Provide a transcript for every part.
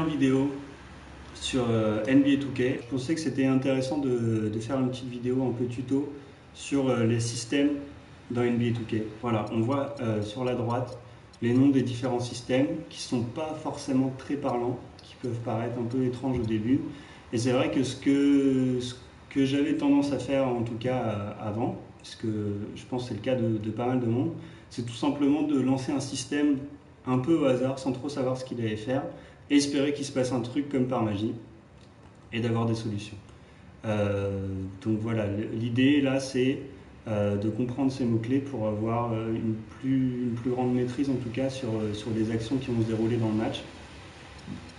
première vidéo sur NBA 2K. Je pensais que c'était intéressant de faire une petite vidéo un peu tuto sur les systèmes dans NBA 2K. Voilà, on voit sur la droite les noms des différents systèmes qui ne sont pas forcément très parlants, qui peuvent paraître un peu étranges au début. Et c'est vrai que ce que j'avais tendance à faire, en tout cas avant, parce que je pense que c'est le cas de pas mal de monde, c'est tout simplement de lancer un système un peu au hasard, sans trop savoir ce qu'il allait faire, et espérer qu'il se passe un truc comme par magie, et d'avoir des solutions. Donc voilà, l'idée là c'est de comprendre ces mots-clés pour avoir une plus grande maîtrise en tout cas sur les actions qui vont se dérouler dans le match,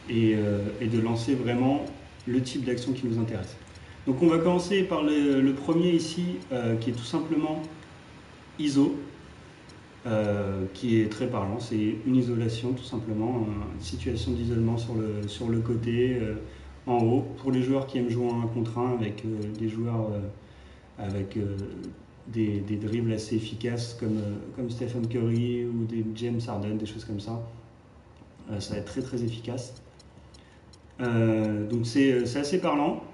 et de lancer vraiment le type d'action qui nous intéresse. Donc on va commencer par le premier ici, qui est tout simplement ISO, qui est très parlant. C'est une isolation tout simplement, une situation d'isolement sur le côté, en haut, pour les joueurs qui aiment jouer en 1 contre 1 avec des joueurs avec des dribbles assez efficaces comme Stephen Curry ou des James Harden, des choses comme ça. Ça va être très efficace. Donc c'est assez parlant.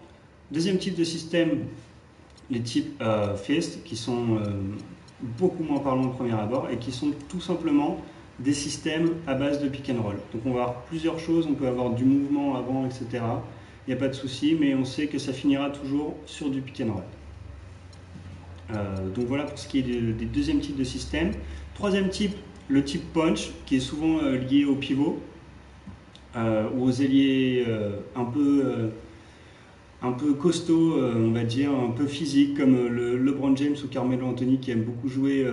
Deuxième type de système, les types Fist, qui sont beaucoup moins parlants au premier abord et qui sont tout simplement des systèmes à base de pick and roll. Donc on va avoir plusieurs choses, on peut avoir du mouvement avant, etc. Il n'y a pas de souci, mais on sait que ça finira toujours sur du pick and roll. Donc voilà pour ce qui est des deuxièmes types de systèmes. Troisième type, le type punch, qui est souvent lié au pivot ou aux ailiers un peu costaud, on va dire, un peu physique, comme le LeBron James ou Carmelo Anthony, qui aiment beaucoup jouer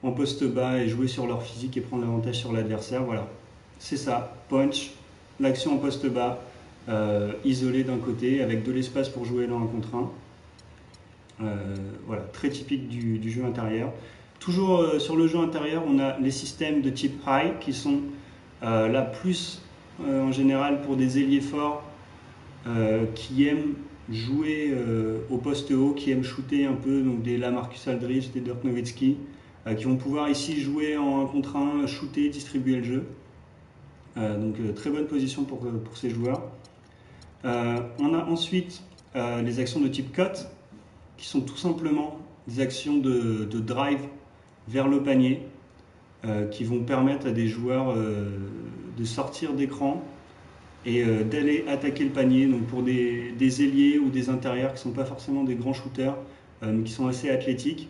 en poste bas et jouer sur leur physique et prendre l'avantage sur l'adversaire. Voilà, c'est ça, punch, l'action en poste bas, isolé d'un côté, avec de l'espace pour jouer là 1 contre 1. Voilà, très typique du jeu intérieur. Toujours sur le jeu intérieur, on a les systèmes de type high, qui sont là plus en général pour des ailiers forts, qui aiment jouer au poste haut, qui aiment shooter un peu, donc des LaMarcus Aldridge, des Dirk Nowitzki, qui vont pouvoir ici jouer en 1 contre 1, shooter, distribuer le jeu. Donc très bonne position pour ces joueurs. On a ensuite les actions de type cut, qui sont tout simplement des actions de drive vers le panier, qui vont permettre à des joueurs de sortir d'écran et d'aller attaquer le panier, donc pour des ailiers ou des intérieurs qui ne sont pas forcément des grands shooters, mais qui sont assez athlétiques.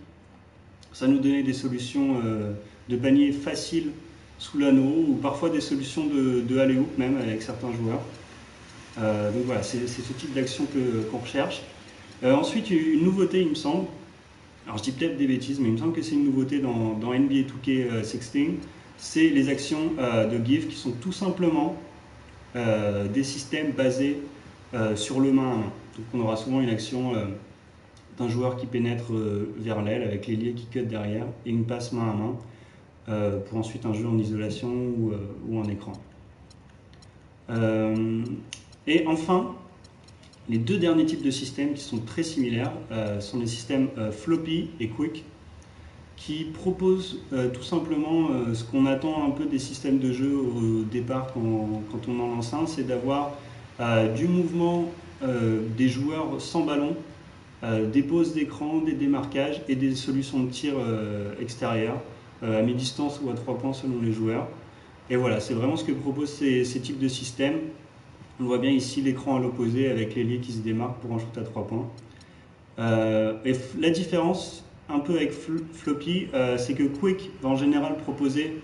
Ça nous donnait des solutions de panier facile sous l'anneau, ou parfois des solutions de alley-oop même avec certains joueurs. Donc voilà, c'est ce type d'action qu'on recherche. Ensuite, une nouveauté, il me semble, alors je dis peut-être des bêtises, mais il me semble que c'est une nouveauté dans NBA 2K16, c'est les actions de give, qui sont tout simplement des systèmes basés sur le main à main. Donc on aura souvent une action d'un joueur qui pénètre vers l'aile avec l'ailier qui cut derrière et une passe main à main pour ensuite un jeu en isolation ou en écran. Et enfin, les deux derniers types de systèmes qui sont très similaires sont les systèmes floppy et quick, qui proposent tout simplement ce qu'on attend un peu des systèmes de jeu au départ quand on en lance un, c'est d'avoir du mouvement des joueurs sans ballon, des pauses d'écran, des démarquages et des solutions de tir extérieures, à mi-distance ou à 3 points selon les joueurs. Et voilà, c'est vraiment ce que proposent ces types de systèmes. On voit bien ici l'écran à l'opposé avec l'ailier qui se démarque pour un shoot à 3 points. Et la différence un peu avec floppy, c'est que quick va en général proposer,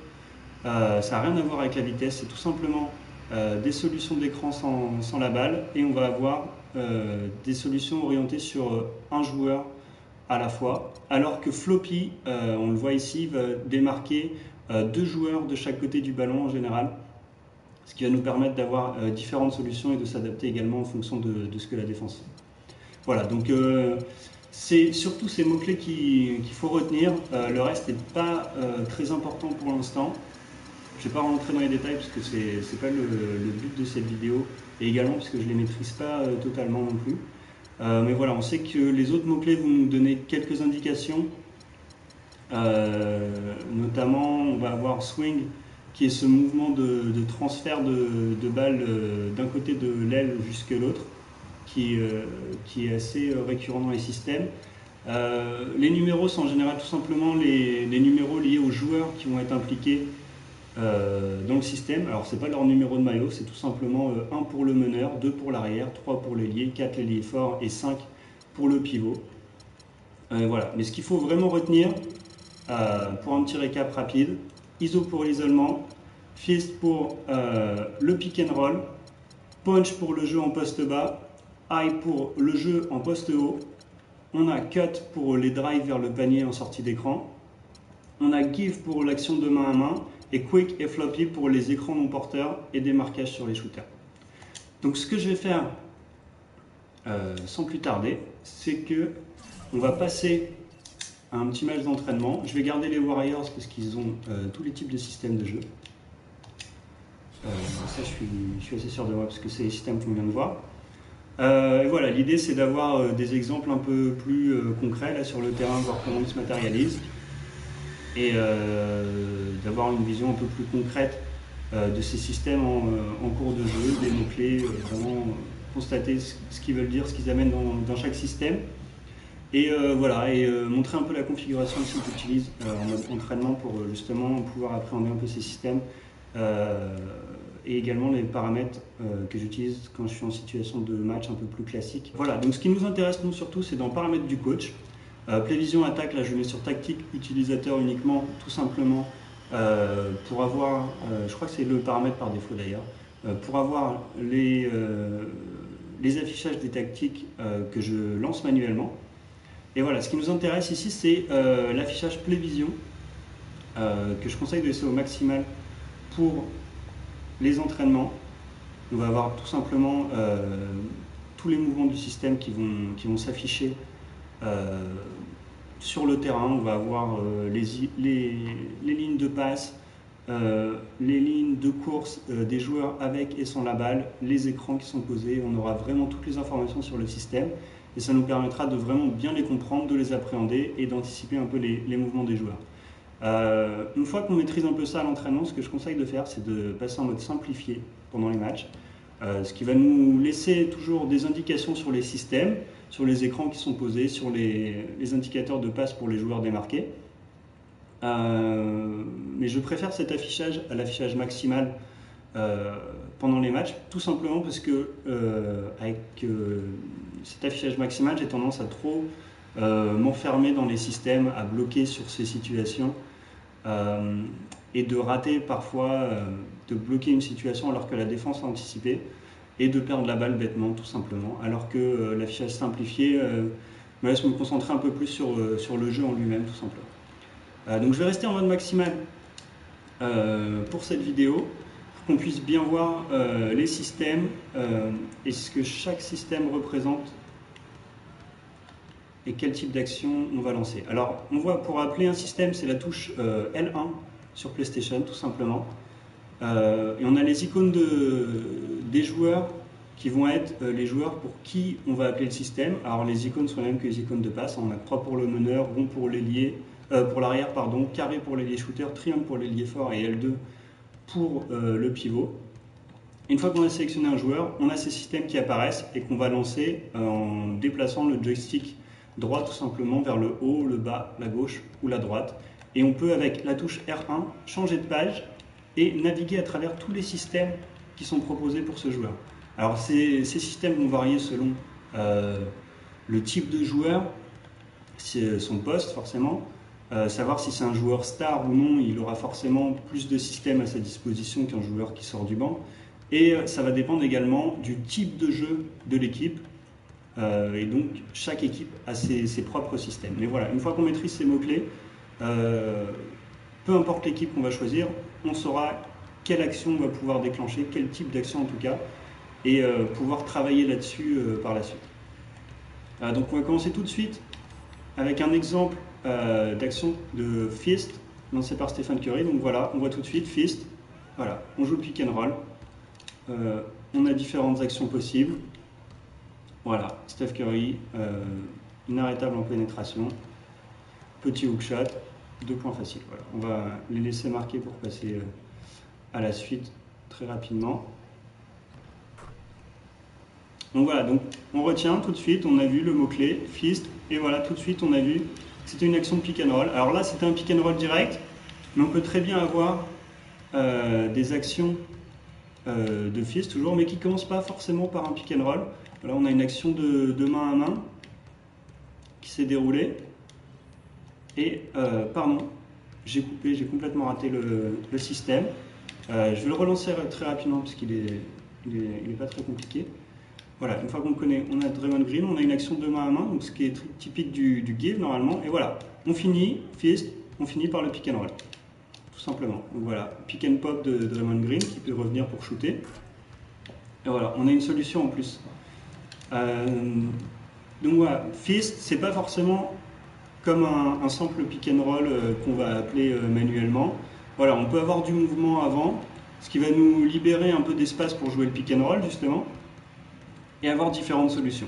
ça n'a rien à voir avec la vitesse, c'est tout simplement des solutions d'écran sans la balle, et on va avoir des solutions orientées sur un joueur à la fois, alors que floppy, on le voit ici, va démarquer 2 joueurs de chaque côté du ballon en général, ce qui va nous permettre d'avoir différentes solutions et de s'adapter également en fonction de ce que la défense fait. Voilà, donc c'est surtout ces mots-clés qu'il faut retenir. Le reste n'est pas très important pour l'instant. Je ne vais pas rentrer dans les détails parce que ce n'est pas le but de cette vidéo, et également parce que je ne les maîtrise pas totalement non plus. Mais voilà, on sait que les autres mots-clés vont nous donner quelques indications. Notamment, on va avoir swing, qui est ce mouvement de transfert de balle d'un côté de l'aile jusqu'à l'autre, qui est assez récurrent dans les systèmes. Les numéros sont en général tout simplement les numéros liés aux joueurs qui vont être impliqués dans le système. Alors c'est pas leur numéro de maillot, c'est tout simplement 1 pour le meneur, 2 pour l'arrière, 3 pour l'ailier, 4 l'ailier fort et 5 pour le pivot. Voilà. Mais ce qu'il faut vraiment retenir pour un petit récap rapide: ISO pour l'isolement, Fist pour le pick and roll, Punch pour le jeu en poste bas, Eye pour le jeu en poste haut, on a Cut pour les drives vers le panier en sortie d'écran, on a Give pour l'action de main à main, et Quick et Floppy pour les écrans non porteurs et des marquages sur les shooters. Donc ce que je vais faire sans plus tarder, c'est que on va passer à un petit match d'entraînement. Je vais garder les Warriors parce qu'ils ont tous les types de systèmes de jeu. Ça, je suis assez sûr de moi parce que c'est les systèmes qu'on vient de voir. Et voilà, l'idée c'est d'avoir des exemples un peu plus concrets là, sur le terrain, voir comment ils se matérialisent, et d'avoir une vision un peu plus concrète de ces systèmes en cours de jeu, des mots-clés, vraiment constater ce qu'ils veulent dire, ce qu'ils amènent dans chaque système. Et voilà, et montrer un peu la configuration aussi qu'ils utilisent en mode entraînement pour justement pouvoir appréhender un peu ces systèmes. Et également les paramètres que j'utilise quand je suis en situation de match un peu plus classique. Voilà, donc ce qui nous intéresse nous surtout, c'est dans paramètres du coach. Prévision attaque, là je mets sur tactique utilisateur uniquement, tout simplement pour avoir, je crois que c'est le paramètre par défaut d'ailleurs, pour avoir les affichages des tactiques que je lance manuellement. Et voilà, ce qui nous intéresse ici, c'est l'affichage prévision que je conseille de laisser au maximal pour les entraînements. On va avoir tout simplement tous les mouvements du système qui vont s'afficher sur le terrain. On va avoir les lignes de passe, les lignes de course des joueurs avec et sans la balle, les écrans qui sont posés. On aura vraiment toutes les informations sur le système et ça nous permettra de vraiment bien les comprendre, de les appréhender et d'anticiper un peu les mouvements des joueurs. Une fois qu'on maîtrise un peu ça à l'entraînement, ce que je conseille de faire, c'est de passer en mode simplifié pendant les matchs, ce qui va nous laisser toujours des indications sur les systèmes, sur les écrans qui sont posés, sur les indicateurs de passe pour les joueurs démarqués. Mais je préfère cet affichage à l'affichage maximal pendant les matchs, tout simplement parce que avec cet affichage maximal, j'ai tendance à trop m'enfermer dans les systèmes, à bloquer sur ces situations et de rater parfois, de bloquer une situation alors que la défense a anticipé et de perdre la balle bêtement tout simplement, alors que l'affichage simplifié me laisse me concentrer un peu plus sur le jeu en lui-même tout simplement. Donc je vais rester en mode maximal pour cette vidéo pour qu'on puisse bien voir les systèmes et ce que chaque système représente et quel type d'action on va lancer. Alors, on voit, pour appeler un système, c'est la touche L1 sur PlayStation, tout simplement. Et on a les icônes des joueurs qui vont être les joueurs pour qui on va appeler le système. Alors, les icônes sont les mêmes que les icônes de passe. On a 3 pour le meneur, rond pour l'ailier, pour l'arrière, pardon, carré pour l'ailier shooter, triangle pour l'ailier fort et L2 pour le pivot. Une fois qu'on a sélectionné un joueur, on a ces systèmes qui apparaissent et qu'on va lancer en déplaçant le joystick droit tout simplement vers le haut, le bas, la gauche ou la droite. Et on peut avec la touche R1 changer de page et naviguer à travers tous les systèmes qui sont proposés pour ce joueur. Alors ces systèmes vont varier selon le type de joueur, son poste forcément, savoir si c'est un joueur star ou non, il aura forcément plus de systèmes à sa disposition qu'un joueur qui sort du banc. Et ça va dépendre également du type de jeu de l'équipe. Et donc chaque équipe a ses propres systèmes. Mais voilà, une fois qu'on maîtrise ces mots-clés, peu importe l'équipe qu'on va choisir, on saura quelle action on va pouvoir déclencher, quel type d'action en tout cas, et pouvoir travailler là-dessus par la suite. Donc on va commencer tout de suite avec un exemple d'action de Fist lancé par Stephen Curry. Donc voilà, on voit tout de suite Fist. Voilà, on joue le pick and roll. On a différentes actions possibles. Voilà, Steph Curry, inarrêtable en pénétration, petit hook shot, 2 points faciles. Voilà. On va les laisser marquer pour passer à la suite très rapidement. Donc voilà, donc on retient tout de suite, on a vu le mot-clé, fist, et voilà, tout de suite on a vu que c'était une action de pick and roll. Alors là, c'était un pick and roll direct, mais on peut très bien avoir des actions de fist toujours, mais qui ne commencent pas forcément par un pick and roll. Voilà, on a une action de main à main qui s'est déroulée. Et, pardon, j'ai coupé, j'ai complètement raté le système. Je vais le relancer très rapidement parce qu'il est pas très compliqué. Voilà, une fois qu'on connaît, on a Draymond Green, on a une action de main à main, donc ce qui est typique du give normalement. Et voilà, on finit, fist, on finit par le pick and roll. Tout simplement. Donc voilà, pick and pop de Draymond Green qui peut revenir pour shooter. Et voilà, on a une solution en plus. Donc voilà, fist, c'est pas forcément comme un simple pick and roll qu'on va appeler manuellement. Voilà, on peut avoir du mouvement avant, ce qui va nous libérer un peu d'espace pour jouer le pick and roll justement, et avoir différentes solutions.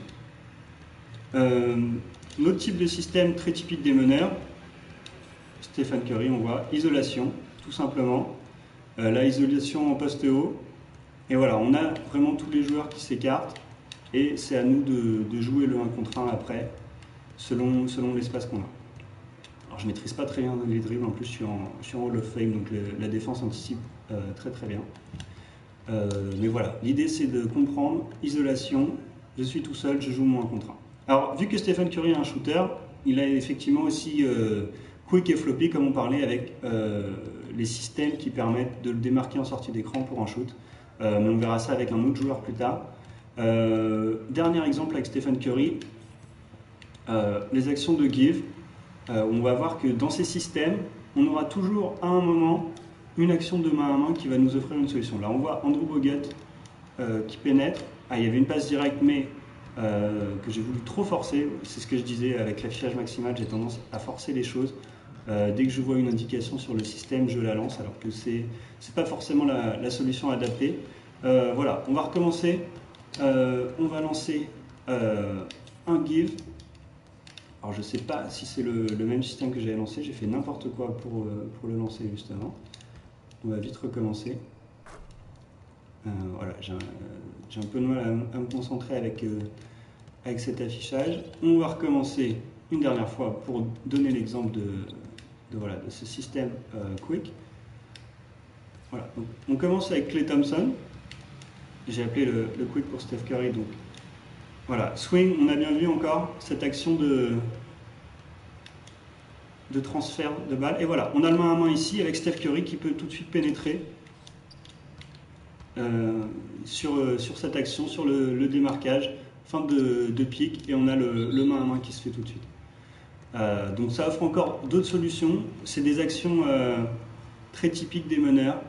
Notre type de système très typique des meneurs, Stephen Curry, on voit isolation, tout simplement. La isolation en poste haut. Et voilà, on a vraiment tous les joueurs qui s'écartent, et c'est à nous de jouer le 1 contre 1 après, selon l'espace qu'on a. Alors je ne maîtrise pas très bien les dribbles, en plus je suis en Hall of Fame, donc la défense anticipe très très bien. Mais voilà, l'idée c'est de comprendre, isolation, je suis tout seul, je joue mon 1 contre 1. Alors vu que Stephen Curry est un shooter, il a effectivement aussi quick et floppy comme on parlait avec les systèmes qui permettent de le démarquer en sortie d'écran pour un shoot. Mais on verra ça avec un autre joueur plus tard. Dernier exemple avec Stephen Curry, les actions de give. On va voir que dans ces systèmes, on aura toujours à un moment une action de main à main qui va nous offrir une solution. Là, on voit Andrew Bogut qui pénètre. Ah, il y avait une passe directe, mais que j'ai voulu trop forcer. C'est ce que je disais avec l'affichage maximal, j'ai tendance à forcer les choses. Dès que je vois une indication sur le système, je la lance, alors que c'est pas forcément la solution adaptée. Voilà, on va recommencer. On va lancer un give. Alors je ne sais pas si c'est le même système que j'avais lancé, j'ai fait n'importe quoi pour le lancer justement. On va vite recommencer. Voilà, j'ai un peu de mal à me concentrer avec cet affichage. On va recommencer une dernière fois pour donner l'exemple de ce système quick. Voilà, donc, on commence avec Klay Thompson. J'ai appelé le quick pour Steph Curry. Donc voilà, swing, on a bien vu encore cette action de transfert de balle. Et voilà, on a le main à main ici avec Steph Curry qui peut tout de suite pénétrer sur cette action, sur le démarquage, fin de pique, et on a le main à main qui se fait tout de suite. Donc ça offre encore d'autres solutions. C'est des actions très typiques des meneurs.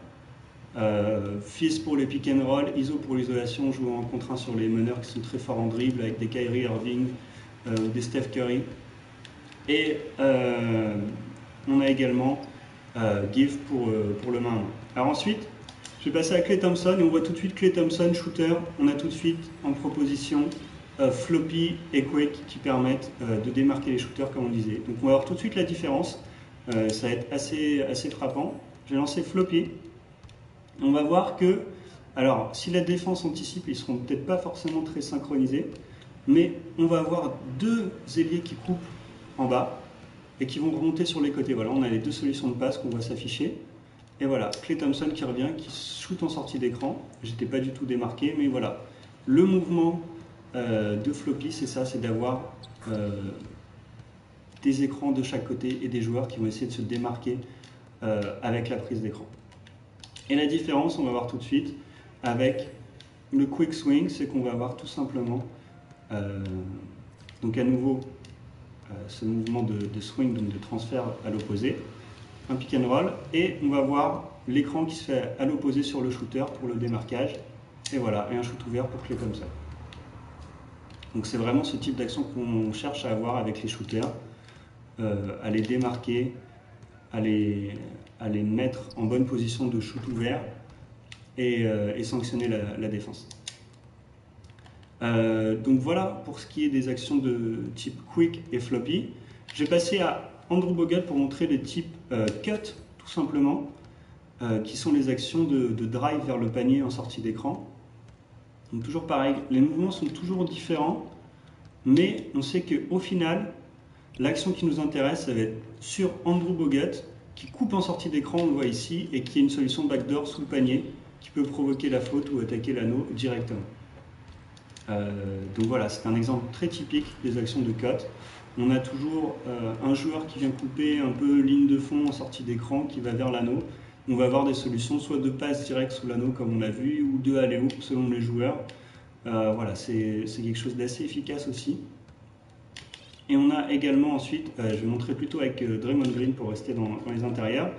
Fist pour les pick and roll, ISO pour l'isolation, jouant en contre 1 sur les meneurs qui sont très forts en dribble avec des Kyrie Irving, des Steph Curry. Et on a également give pour le main à main. Alors ensuite, je vais passer à Klay Thompson et on voit tout de suite Klay Thompson, shooter. On a tout de suite en proposition floppy et quick qui permettent de démarquer les shooters comme on disait. Donc on va voir tout de suite la différence. Ça va être assez frappant. Je vais lancer floppy. On va voir que, alors si la défense anticipe, ils ne seront peut-être pas forcément très synchronisés, mais on va avoir deux ailiers qui coupent en bas et qui vont remonter sur les côtés. Voilà, on a les deux solutions de passe qu'on voit s'afficher. Et voilà, Klay Thompson qui revient, qui shoot en sortie d'écran. J'étais pas du tout démarqué, mais voilà. Le mouvement de floppy, c'est ça, c'est d'avoir des écrans de chaque côté et des joueurs qui vont essayer de se démarquer avec la prise d'écran. Et la différence, on va voir tout de suite, avec le quick swing, c'est qu'on va avoir tout simplement, donc à nouveau, ce mouvement de swing, donc de transfert à l'opposé, un pick and roll, et on va voir l'écran qui se fait à l'opposé sur le shooter pour le démarquage, et voilà, et un shoot ouvert pour Klay Thompson. Donc c'est vraiment ce type d'action qu'on cherche à avoir avec les shooters, à les démarquer, à les mettre en bonne position de shoot ouvert et sanctionner la défense. Donc voilà pour ce qui est des actions de type quick et floppy. Je vais passer à Andrew Bogut pour montrer les types cut tout simplement. qui sont les actions de drive vers le panier en sortie d'écran. Donc toujours pareil, les mouvements sont toujours différents, mais on sait qu'au final, l'action qui nous intéresse, ça va être sur Andrew Bogut, qui coupe en sortie d'écran, on le voit ici, et qui a une solution backdoor sous le panier, qui peut provoquer la faute ou attaquer l'anneau directement. Donc voilà, c'est un exemple très typique des actions de cut. On a toujours un joueur qui vient couper un peu ligne de fond en sortie d'écran, qui va vers l'anneau. On va avoir des solutions soit de passe directe sous l'anneau comme on l'a vu, ou de alley-oop selon les joueurs. Voilà, c'est quelque chose d'assez efficace aussi. Et on a également ensuite, je vais montrer plutôt avec Draymond Green pour rester dans les intérieurs,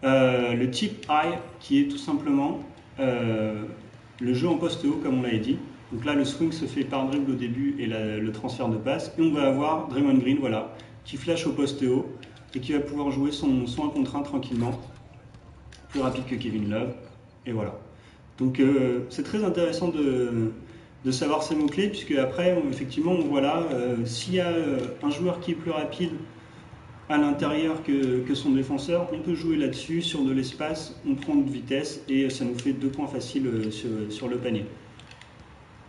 le chip high qui est tout simplement le jeu en poste haut comme on l'avait dit. Donc là le swing se fait par dribble au début et le transfert de passe. Et on va avoir Draymond Green voilà, qui flash au poste haut et qui va pouvoir jouer son 1 contre 1 tranquillement, plus rapide que Kevin Love. Et voilà. Donc c'est très intéressant de savoir ces mots-clés, puisque après, effectivement, on voit là, s'il y a un joueur qui est plus rapide à l'intérieur que son défenseur, on peut jouer là-dessus, sur de l'espace, on prend de vitesse, et ça nous fait 2 points faciles sur le panier,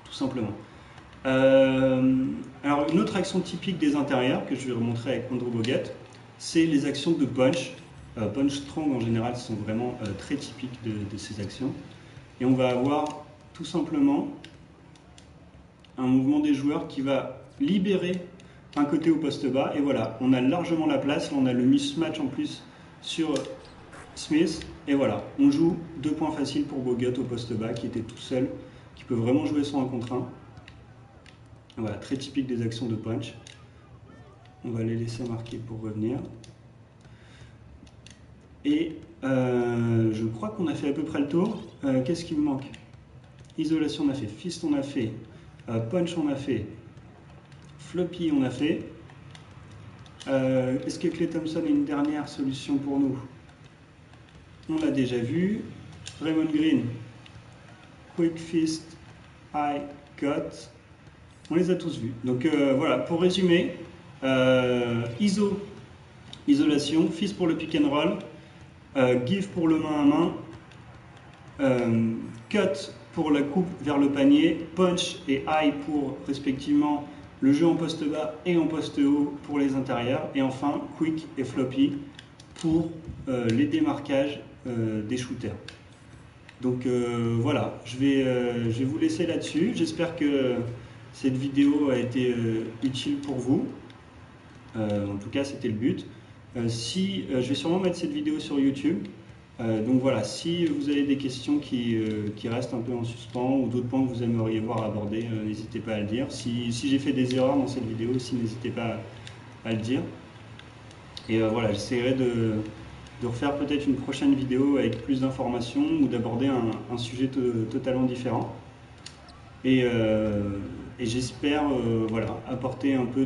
tout simplement. Alors, une autre action typique des intérieurs, que je vais remontrer avec Andrew Bogut, c'est les actions de punch. Punch strong, en général, sont vraiment très typiques de ces actions. Et on va avoir, tout simplement, un mouvement des joueurs qui va libérer un côté au poste bas, et voilà, on a largement la place, là on a le mismatch en plus sur Smith, et voilà, on joue 2 points faciles pour Bogut au poste bas, qui était tout seul, qui peut vraiment jouer son 1 contre 1. Voilà, très typique des actions de punch. On va les laisser marquer pour revenir. Et je crois qu'on a fait à peu près le tour. Qu'est-ce qui me manque? Isolation on a fait, fist on a fait, punch on a fait, floppy on a fait. Est-ce que Klay Thompson a une dernière solution pour nous? On l'a déjà vu. Draymond Green, quick fist, high cut. On les a tous vus. Donc voilà, pour résumer, isolation, fist pour le pick and roll, give pour le main à main, cut pour la coupe vers le panier, punch et high pour respectivement le jeu en poste bas et en poste haut pour les intérieurs, et enfin quick et floppy pour les démarquages des shooters. Donc voilà, je vais vous laisser là-dessus. J'espère que cette vidéo a été utile pour vous. En tout cas, c'était le but. Je vais sûrement mettre cette vidéo sur YouTube. Donc voilà, si vous avez des questions qui restent un peu en suspens ou d'autres points que vous aimeriez voir abordés, n'hésitez pas à le dire. Si j'ai fait des erreurs dans cette vidéo aussi, n'hésitez pas à le dire. Et voilà, j'essaierai de refaire peut-être une prochaine vidéo avec plus d'informations ou d'aborder un sujet totalement différent. Et j'espère voilà, apporter un peu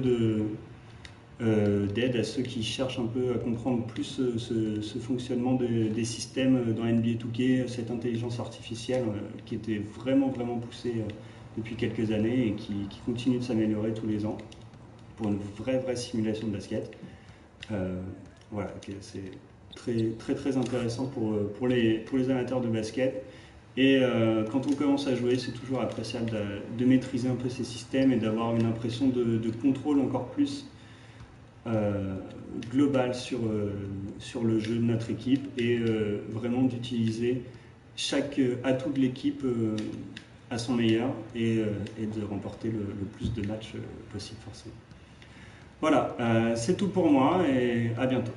d'aide à ceux qui cherchent un peu à comprendre plus ce fonctionnement des systèmes dans NBA 2K, cette intelligence artificielle qui était vraiment poussée depuis quelques années et qui continue de s'améliorer tous les ans pour une vraie simulation de basket. Voilà, c'est très intéressant pour les amateurs de basket. Et quand on commence à jouer, c'est toujours appréciable de maîtriser un peu ces systèmes et d'avoir une impression de contrôle encore plus global sur le jeu de notre équipe, et vraiment d'utiliser chaque atout de l'équipe à son meilleur, et de remporter le plus de matchs possible forcément. Voilà, c'est tout pour moi et à bientôt.